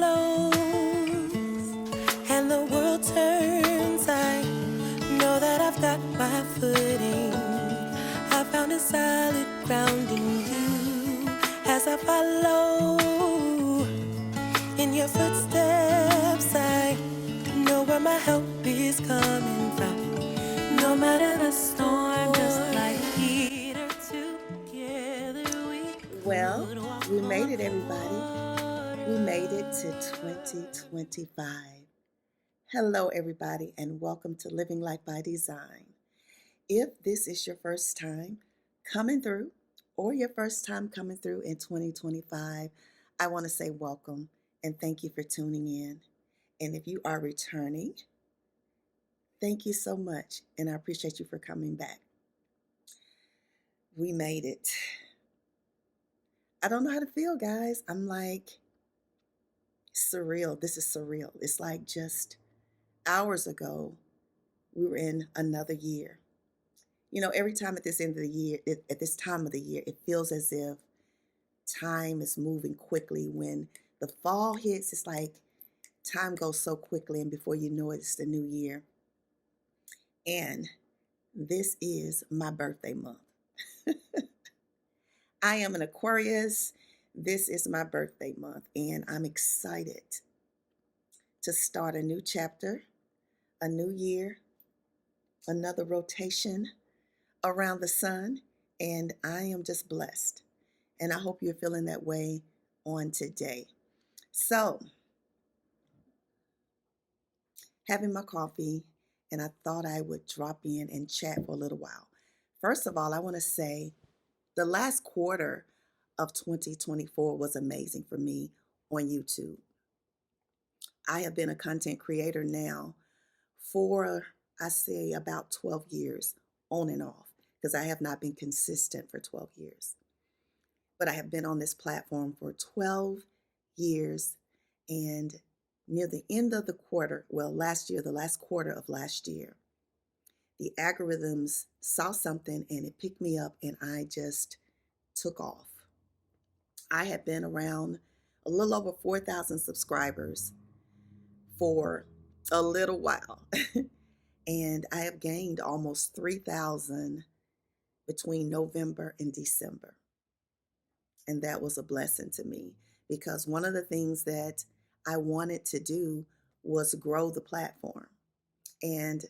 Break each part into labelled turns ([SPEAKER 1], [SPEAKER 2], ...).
[SPEAKER 1] blows and the world turns, I know that I've got my footing. I found a solid ground in you as I follow in your footsteps. I know where my help is coming from. No matter the storm, just like Peter, together
[SPEAKER 2] Well, we made it, everybody. We made it to 2025. Hello, everybody, and welcome to Living Life by Design. If this is your first time coming through or your first time coming through in 2025, I want to say welcome and thank you for tuning in. And if you are returning, thank you so much, and I appreciate you for coming back. We made it. I don't know how to feel, guys. I'm like surreal. This is surreal. It's like just hours ago, we were in another year. You know, every time at this end of the year, at this time of the year, it feels as if time is moving quickly. When the fall hits, it's like time goes so quickly, and before you know it, it's the new year. And this is my birthday month. I am an Aquarius. This is my birthday month, and I'm excited to start a new chapter, a new year, another rotation around the sun, and I am just blessed. And I hope you're feeling that way on today. So, having my coffee, and I thought I would drop in and chat for a little while. First of all, I want to say the last quarter of 2024 was amazing for me on YouTube. I have been a content creator now for, I say, about 12 years on and off, because I have not been consistent for 12 years. But I have been on this platform for 12 years, and near the end of the quarter, well, last year, the last quarter of last year, the algorithms saw something and it picked me up, and I just took off. I had been around a little over 4,000 subscribers for a little while. And I have gained almost 3,000 between November and December. And that was a blessing to me, because one of the things that I wanted to do was grow the platform. And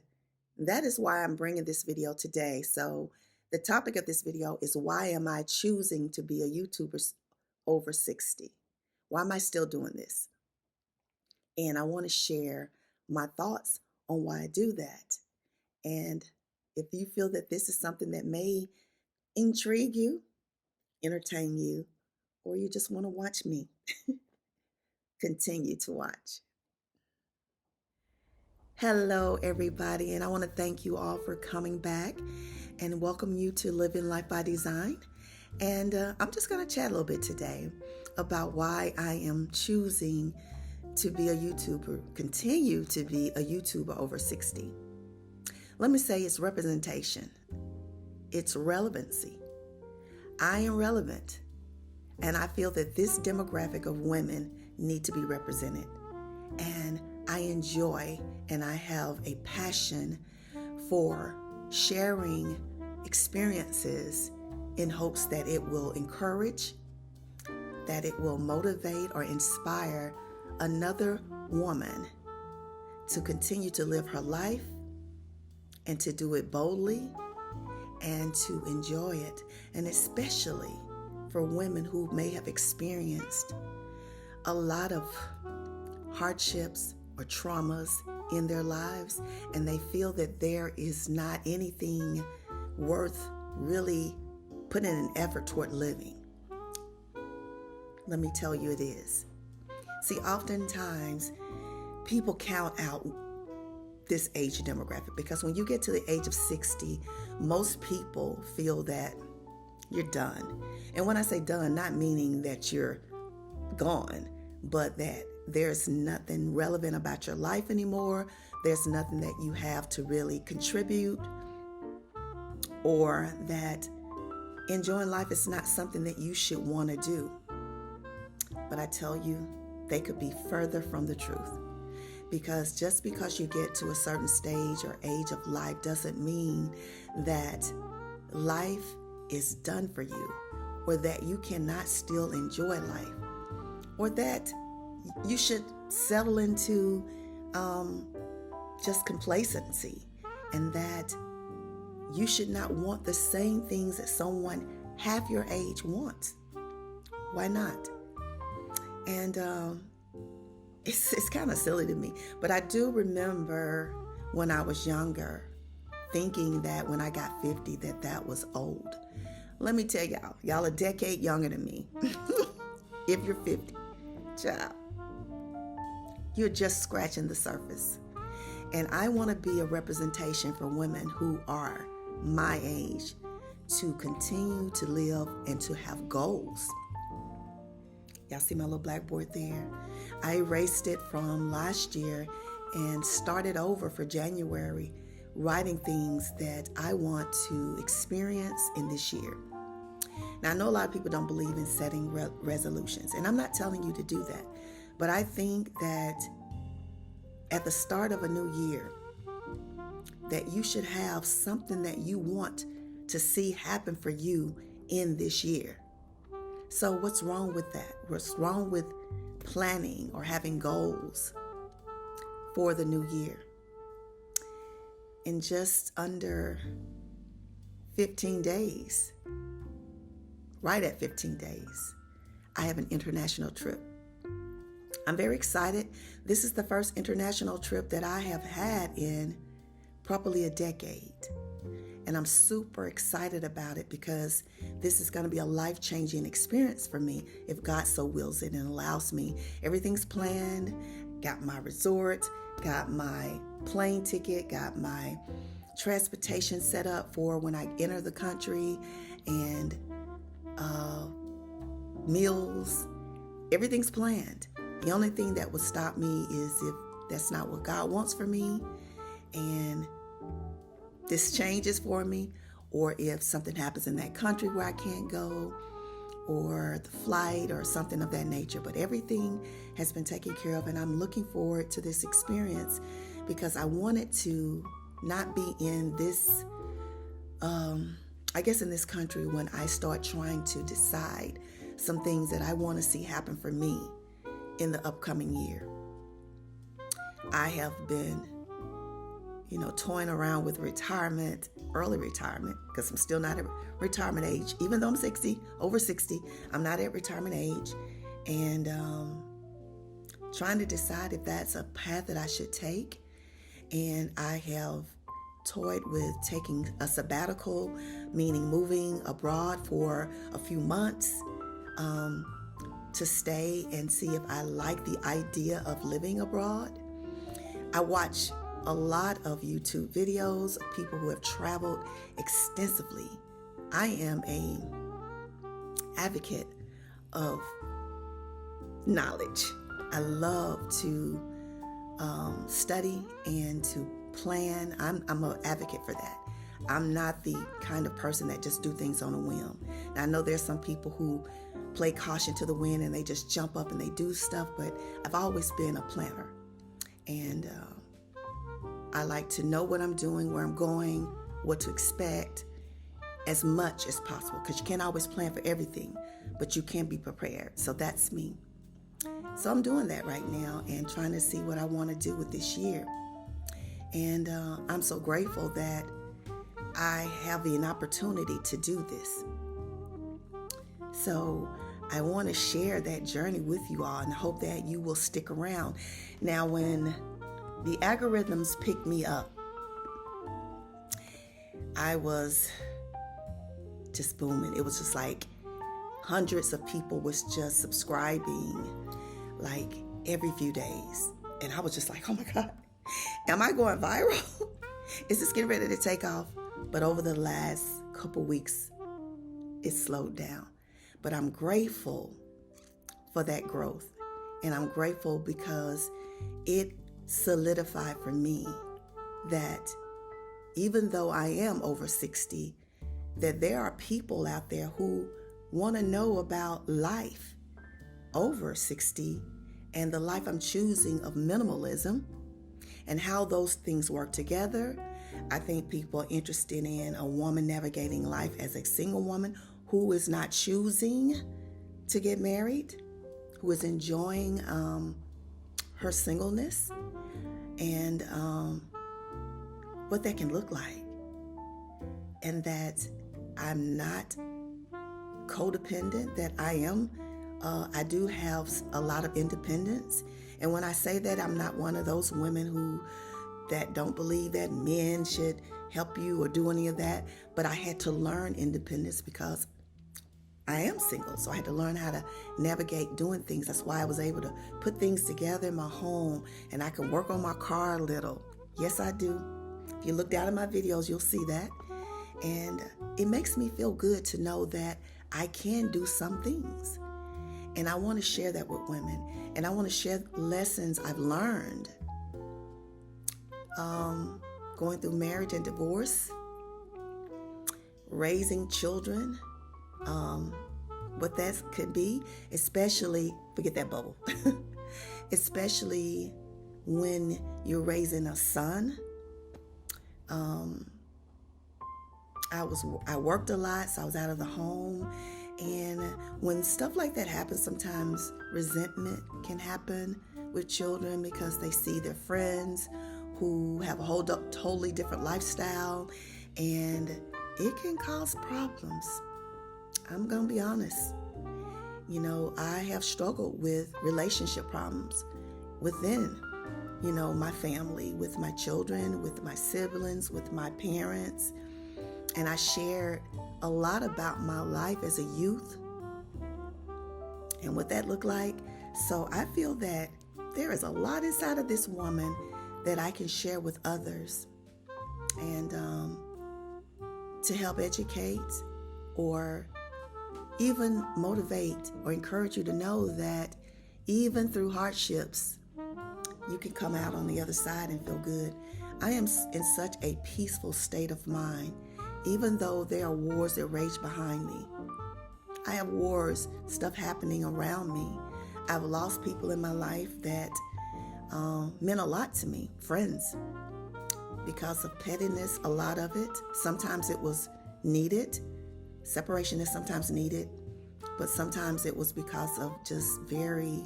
[SPEAKER 2] that is why I'm bringing this video today. So the topic of this video is, why am I choosing to be a YouTuber over 60? Why am I still doing this? And I want to share my thoughts on why I do that. And if you feel that this is something that may intrigue you, entertain you, or you just want to watch me, continue to watch. Hello, everybody, and I want to thank you all for coming back and welcome you to Living Life by Design. And I'm just going to chat a little bit today about why I am choosing to be a YouTuber, continue to be a YouTuber over 60. Let me say, it's representation. It's relevancy. I am relevant, and I feel that this demographic of women need to be represented. And I enjoy and I have a passion for sharing experiences in hopes that it will encourage, that it will motivate or inspire another woman to continue to live her life and to do it boldly and to enjoy it. And especially for women who may have experienced a lot of hardships or traumas in their lives, and they feel that there is not anything worth really putting an effort toward living. Let me tell you, it is. See, oftentimes people count out this age demographic, because when you get to the age of 60, most people feel that you're done. And when I say done, not meaning that you're gone, but that there's nothing relevant about your life anymore. There's nothing that you have to really contribute, or that enjoying life is not something that you should want to do. But I tell you, they could be further from the truth. Because just because you get to a certain stage or age of life doesn't mean that life is done for you, or that you cannot still enjoy life, or that you should settle into just complacency, and that you should not want the same things that someone half your age wants. Why not? And it's kind of silly to me, but I do remember when I was younger thinking that when I got 50 that was old. Let me tell y'all a decade younger than me. If you're 50, child, you're just scratching the surface. And I want to be a representation for women who are my age to continue to live and to have goals. Y'all see my little blackboard there? I erased it from last year and started over for January, writing things that I want to experience in this year. Now, I know a lot of people don't believe in setting resolutions, and I'm not telling you to do that. But I think that at the start of a new year, that you should have something that you want to see happen for you in this year. So what's wrong with that? What's wrong with planning or having goals for the new year? In just under 15 days, right at 15 days, I have an international trip. I'm very excited. This is the first international trip that I have had in probably a decade. And I'm super excited about it because this is going to be a life-changing experience for me if God so wills it and allows me. Everything's planned, got my resort, got my plane ticket, got my transportation set up for when I enter the country, and meals. Everything's planned. The only thing that would stop me is if that's not what God wants for me and this changes for me, or if something happens in that country where I can't go, or the flight or something of that nature. But everything has been taken care of, and I'm looking forward to this experience because I want it to not be in this, I guess in this country when I start trying to decide some things that I want to see happen for me in the upcoming year. I have been, toying around with retirement, early retirement, because I'm still not at retirement age. Even though I'm over 60, I'm not at retirement age. And trying to decide if that's a path that I should take. And I have toyed with taking a sabbatical, meaning moving abroad for a few months to stay and see if I like the idea of living abroad. I watch a lot of YouTube videos of people who have traveled extensively. I am an advocate of knowledge. I love to study and to plan. I'm an advocate for that. I'm not the kind of person that just do things on a whim. Now, I know there's some people who play caution to the wind and they just jump up and they do stuff, but I've always been a planner. And I like to know what I'm doing, where I'm going, what to expect as much as possible, because you can't always plan for everything, but you can be prepared. So that's me. So I'm doing that right now and trying to see what I want to do with this year. And I'm so grateful that I have an opportunity to do this. So I want to share that journey with you all and hope that you will stick around. Now, when the algorithms picked me up, I was just booming. It was just like hundreds of people was just subscribing like every few days. And I was just like, oh my God, am I going viral? Is this getting ready to take off? But over the last couple weeks, it slowed down. But I'm grateful for that growth. And I'm grateful because it solidified for me that even though I am over 60, that there are people out there who want to know about life over 60 and the life I'm choosing of minimalism and how those things work together. I think people are interested in a woman navigating life as a single woman who is not choosing to get married, who is enjoying her singleness, and what that can look like. And that I'm not codependent, that I do have a lot of independence. And when I say that, I'm not one of those women that don't believe that men should help you or do any of that. But I had to learn independence because I am single. So I had to learn how to navigate doing things. That's why I was able to put things together in my home, and I can work on my car a little. Yes, I do. If you look down at my videos, you'll see that. And it makes me feel good to know that I can do some things. And I want to share that with women. And I want to share lessons I've learned going through marriage and divorce, raising children, what that could be, especially, forget that bubble, especially when you're raising a son. I worked a lot, so I was out of the home. And when stuff like that happens, sometimes resentment can happen with children because they see their friends who have a totally different lifestyle, and it can cause problems. I'm going to be honest. I have struggled with relationship problems within, my family, with my children, with my siblings, with my parents. And I shared a lot about my life as a youth and what that looked like. So I feel that there is a lot inside of this woman that I can share with others, and to help educate or even motivate or encourage you to know that even through hardships, you can come out on the other side and feel good. I am in such a peaceful state of mind, even though there are wars that rage behind me. I have wars, stuff happening around me. I've lost people in my life that meant a lot to me, friends, because of pettiness, a lot of it. Sometimes it was needed. Separation is sometimes needed, but sometimes it was because of just very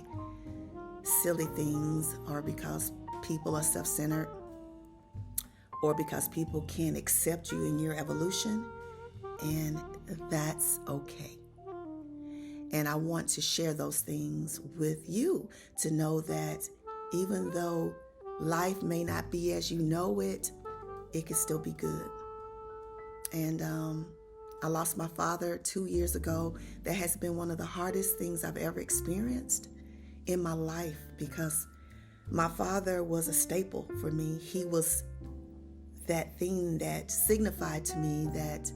[SPEAKER 2] silly things, or because people are self-centered, or because people can't accept you in your evolution, and that's okay. And I want to share those things with you to know that even though life may not be as you know it, it can still be good. And I lost my father 2 years ago. That has been one of the hardest things I've ever experienced in my life, because my father was a staple for me. He was that thing that signified to me that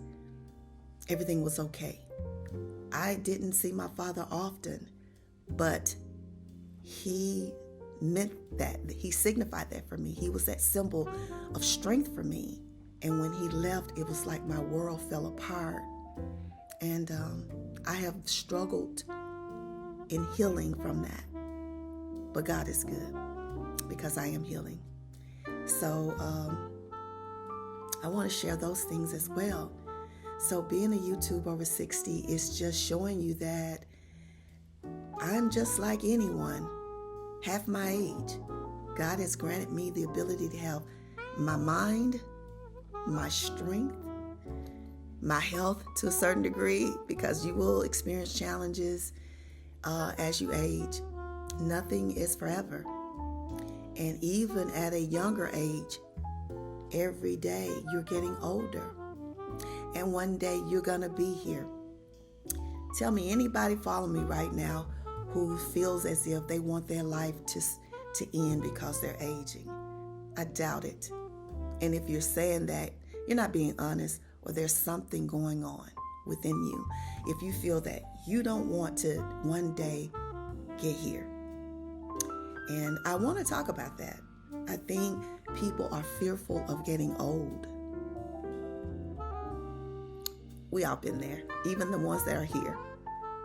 [SPEAKER 2] everything was okay. I didn't see my father often, but he meant that. He signified that for me. He was that symbol of strength for me. And when he left, it was like my world fell apart. And I have struggled in healing from that. But God is good, because I am healing. So I want to share those things as well. So being a YouTube over 60 is just showing you that I'm just like anyone, half my age. God has granted me the ability to have my mind, my strength, my health to a certain degree, because you will experience challenges as you age. Nothing is forever. And even at a younger age, every day you're getting older. And one day you're going to be here. Tell me anybody following me right now who feels as if they want their life to end because they're aging. I doubt it. And if you're saying that, you're not being honest, or there's something going on within you. If you feel that you don't want to one day get here. And I want to talk about that. I think people are fearful of getting old. We all been there, even the ones that are here,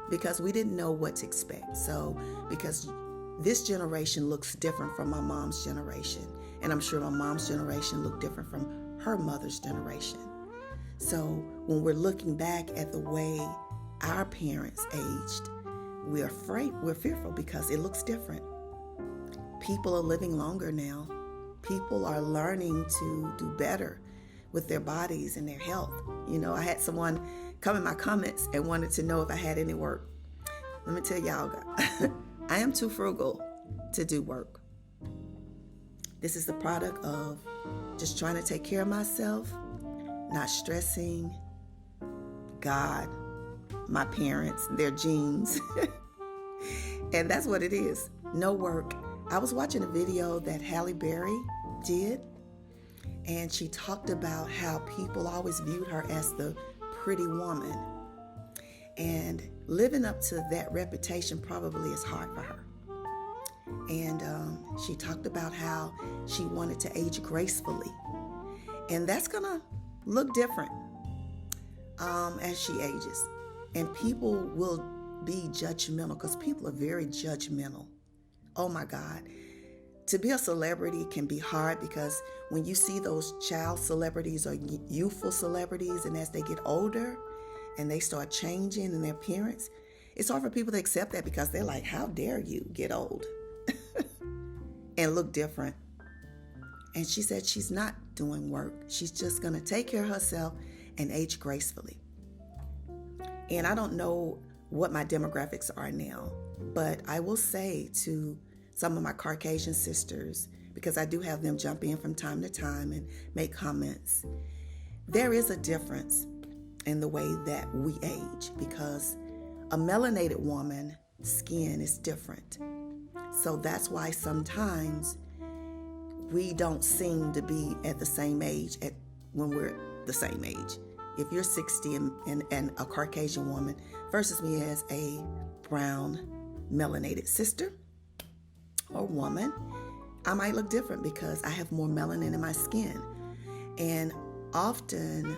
[SPEAKER 2] because we didn't know what to expect. So because this generation looks different from my mom's generation. And I'm sure my mom's generation looked different from her mother's generation. So when we're looking back at the way our parents aged, we're afraid, we're fearful because it looks different. People are living longer now. People are learning to do better with their bodies and their health. You know, I had someone come in my comments and wanted to know if I had any work. Let me tell y'all, I am too frugal to do work. This is the product of just trying to take care of myself, not stressing, God, my parents, their genes. And that's what it is. No work. I was watching a video that Halle Berry did, and she talked about how people always viewed her as the pretty woman. And living up to that reputation probably is hard for her. And she talked about how she wanted to age gracefully. And that's going to look different as she ages. And people will be judgmental because people are very judgmental. Oh my God. To be a celebrity can be hard because when you see those child celebrities or youthful celebrities, and as they get older and they start changing in their appearance, it's hard for people to accept that because they're like, how dare you get old and look different? And she said she's not doing work. She's just going to take care of herself and age gracefully. And I don't know what my demographics are now, but I will say to some of my Caucasian sisters, because I do have them jump in from time to time and make comments, there is a difference in the way that we age because a melanated woman's skin is different. So that's why sometimes we don't seem to be at the same age when we're the same age. If you're 60 and a Caucasian woman versus me as a brown melanated sister or woman, I might look different because I have more melanin in my skin. And often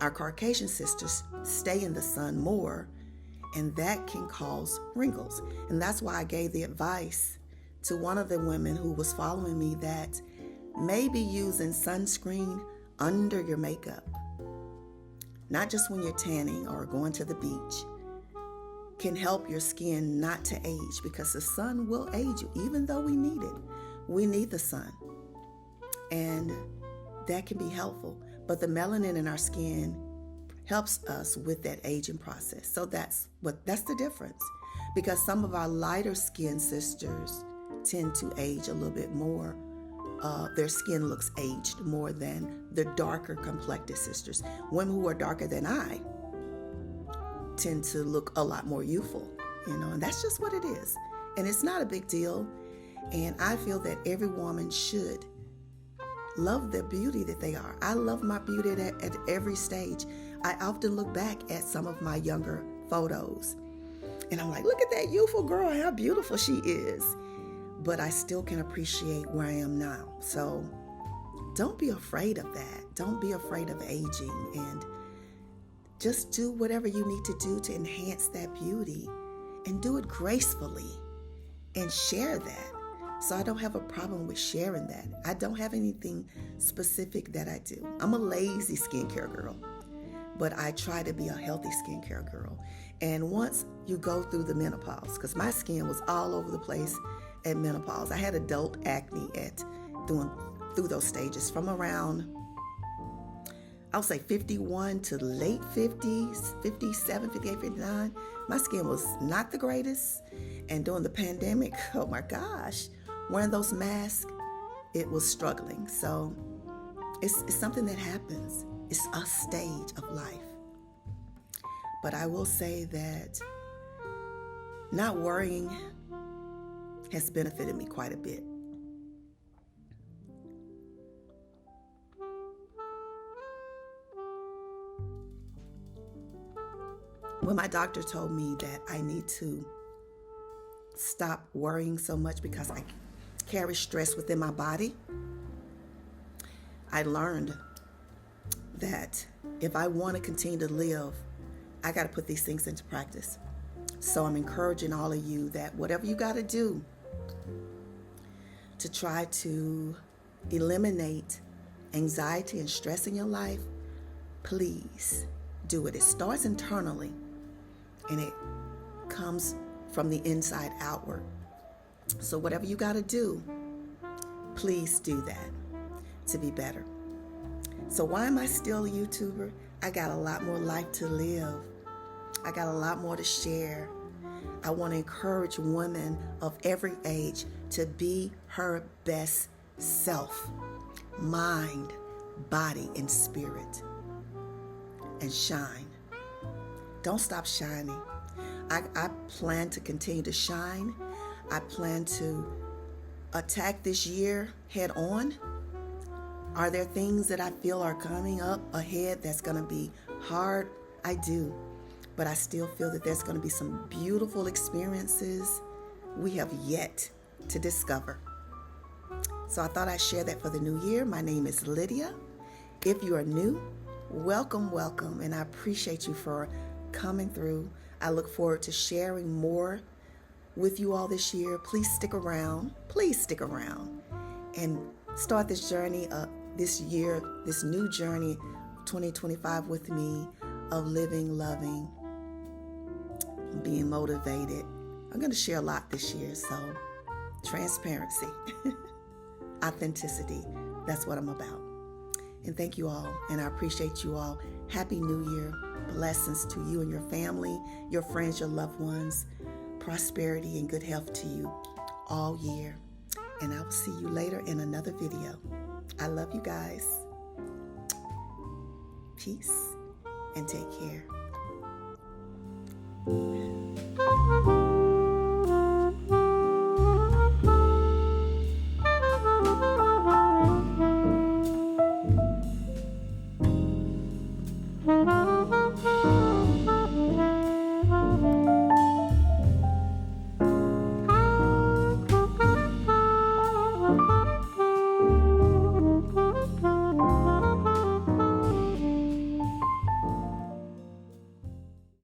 [SPEAKER 2] our Caucasian sisters stay in the sun more, and that can cause wrinkles. And that's why I gave the advice to one of the women who was following me that maybe using sunscreen under your makeup, not just when you're tanning or going to the beach, can help your skin not to age because the sun will age you, even though we need it. We need the sun, and that can be helpful. But the melanin in our skin helps us with that aging process. So that's the difference, because some of our lighter skinned sisters tend to age a little bit more. Their skin looks aged more than the darker complected sisters. Women who are darker than I tend to look a lot more youthful, and that's just what it is. And it's not a big deal. And I feel that every woman should love the beauty that they are. I love my beauty at every stage. I often look back at some of my younger photos and I'm like, look at that youthful girl, how beautiful she is. But I still can appreciate where I am now. So don't be afraid of that. Don't be afraid of aging, and just do whatever you need to do to enhance that beauty, and do it gracefully and share that. So I don't have a problem with sharing that. I don't have anything specific that I do. I'm a lazy skincare girl, but I try to be a healthy skincare girl. And once you go through the menopause, because my skin was all over the place at menopause. I had adult acne through those stages from around, I would say 51 to late 50s, 57, 58, 59. My skin was not the greatest. And during the pandemic, oh my gosh, wearing those masks, it was struggling. So it's something that happens. It's a stage of life. But I will say that not worrying has benefited me quite a bit. When my doctor told me that I need to stop worrying so much because I carry stress within my body, I learned that if I want to continue to live, I got to put these things into practice. So I'm encouraging all of you that whatever you got to do, to try to eliminate anxiety and stress in your life, please do it. It starts internally and it comes from the inside outward. So whatever you got to do, please do that to be better. So why am I still a YouTuber? I got a lot more life to live. I got a lot more to share. I want to encourage women of every age to be her best self, mind, body, and spirit, and shine. Don't stop shining. I plan to continue to shine. I plan to attack this year head on. Are there things that I feel are coming up ahead that's going to be hard? I do. But I still feel that there's going to be some beautiful experiences we have yet to discover. So I thought I'd share that for the new year. My name is Lydia. If you are new, welcome, welcome. And I appreciate you for coming through. I look forward to sharing more with you all this year. Please stick around. Please stick around and start this journey this year, this new journey, 2025 with me of living, loving, being motivated. I'm going to share a lot this year, so transparency, authenticity, that's what I'm about. And thank you all, and I appreciate you all. Happy New Year. Blessings to you and your family, your friends, your loved ones. Prosperity and good health to you all year. And I will see you later in another video. I love you guys. Peace and take care.